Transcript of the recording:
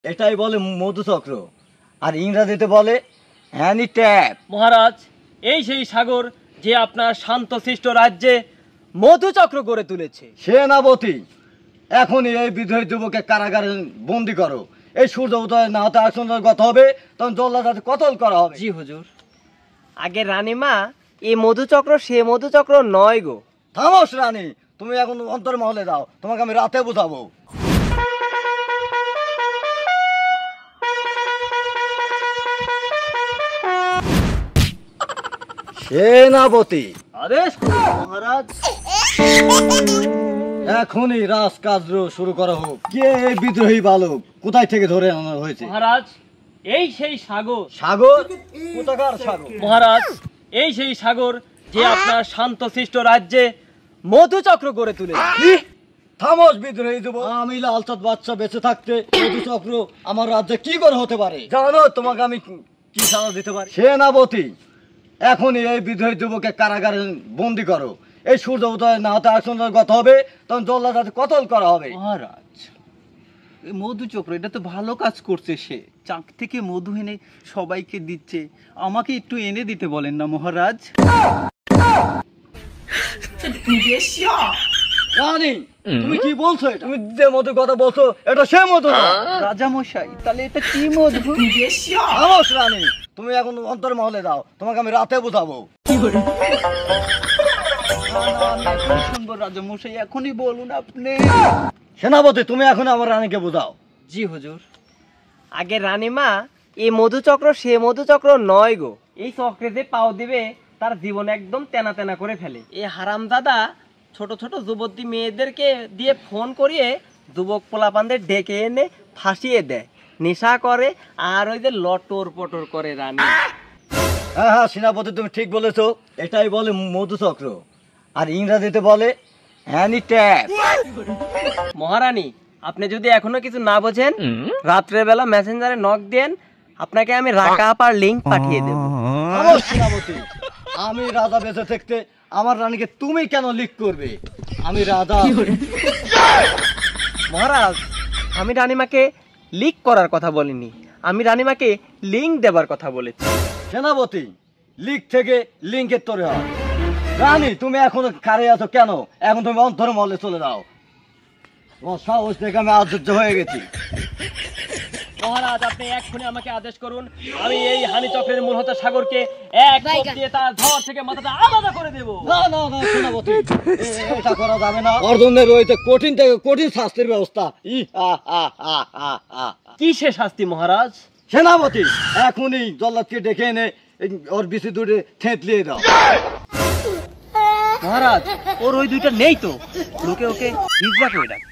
এটাই বলে মধুচক্র, আর ইংরেজিতে বলে হ্যানি ট্যাপ। মহারাজ, এই সেই সাগর যে আপনার শান্তশিষ্ট রাজ্যে মধুচক্র গড়ে তুলেছে। সেনাপতি, এখনই এই বিদ্রোহী যুবককে কারাগারে বন্দি করো। এই সূর্য উদয় না হতে আসনের কথা হবে, তখন জল্লাদ কতল করা হবে। জি হুজুর। আগে রানীমা, এই মধুচক্র সে মধুচক্র নয় গো। থামোস রানী, তুমি এখন অন্তর্মহলে যাও, তোমাকে আমি রাতে বুঝাবো। সেনাপতি, আদেশ মহারাজ। এখনই রাজকাজ শুরু করা হোক। কে এই বিদ্রোহী বালক, কোথায় থেকে ধরে আনা হয়েছে? মহারাজ, এই সেই সাগর। সাগর? কোথাকার সাগর? মহারাজ, এই সেই সাগর যে আপনার শান্তশিষ্ট রাজ্যে মধুচক্র গড়ে তুলেছে। থামোস বিদ্রোহী যুবক, আমি লালচাঁদ বাদশা বেঁচে থাকতে মধুচক্র আমার রাজ্যে কি করে হতে পারে? জানো তোমাকে আমি কি সাজা দিতে পারি? সেনাপতি, এখনই এই বিদ্রোহী যুবককে কারাগারে বন্দি করো। এই সূর্য উদয় না হতে আসনের কথা হবে, তখন জল্লাদ কতল করা হবে। মহারাজ, এই মধুচক্র এটা তো ভালো কাজ করছে। সে চাক থেকে মধু এনে সবাইকে দিচ্ছে, আমাকে একটু এনে দিতে বলেন না মহারাজ। রানী, তুমি কি বলছো? তুমি যে মধুর কথা বলছো এটা সে মধু না। রাজা মশাই, তাহলে এটা কি মধু? থামোস রানী, তুমি এখন অন্তর্মহলে যাও, তোমাকে আমি রাতে বুঝাবো। শুনবো রাজা মশাই, এখনই বলুন আপনি। সেনাপতি, তুমি এখন আমার রানীকে বুঝাও। জি হুজুর। আগে রানীমা, এই মধুচক্র সে মধুচক্র নয় গো। এই চক্রে যে পাও দিবে তার জীবন একদম তেনা তেনা করে ফেলে। এই হারামজাদা ছোট ছোট যুবতী মেয়েদেরকে দিয়ে ফোন করিয়ে যুবক পোলাপানদের ডেকে এনে ফাঁসিয়ে দেয়, নেশা করে, আর ওই যে লটর পটর করে রানী। হ্যাঁ হ্যাঁ সেনাপতি, তুমি ঠিক বলেছো। এটাই বলে মধুচক্র, আর ইংরেজিতে বলে হ্যানি ট্যাপ। মহারানী, আপনি যদি এখনো কিছু না বোঝেন, রাত্রের বেলা মেসেঞ্জারে নক দেন, আপনাকে আমি রাকা আপার লিংক পাঠিয়ে দেব। থামোস সেনাপতি, আমি রাজা বেঁচে থাকতে আমার রানীকে তুমি কেন লিক করবে? আমি রাজা। মহারাজ, আমি রানীমাকে লিক করার কথা বলিনি, আমি রানীমাকে লিংক দেবার কথা বলেছি। সেনাপতি, লিক থেকে লিঙ্কের তরে হয়। রানী, তুমি এখনো কারে আছো কেন? এখন তুমি অন্তর্মহলে চলে যাও। তোমার সাহস দেখে আমি আশ্চর্য হয়ে গেছি। মহারাজ, আপনি এক্ষুনি আমাকে আদেশ করুন, আমি এই হানি চক্রের মূল হতে সাগরকে এক কোপ দিয়ে তার ধর থেকে মাথাটা আলাদা করে দেব। না না না সেনাপতি, এটা করা যাবে না। অর্জনের রয়েছে কঠিন থেকে কঠিন শাস্তির ব্যবস্থা। কি সে শাস্তি মহারাজ? সেনাপতি, এখনই জল্লাদকে ডেকে এনে ওর বিসি দূরে থেঁতলিয়ে দাও। মহারাজ, ওর ওই দুইটা নেই তো, লোকে ওকে হিজড়া করে ডাকে।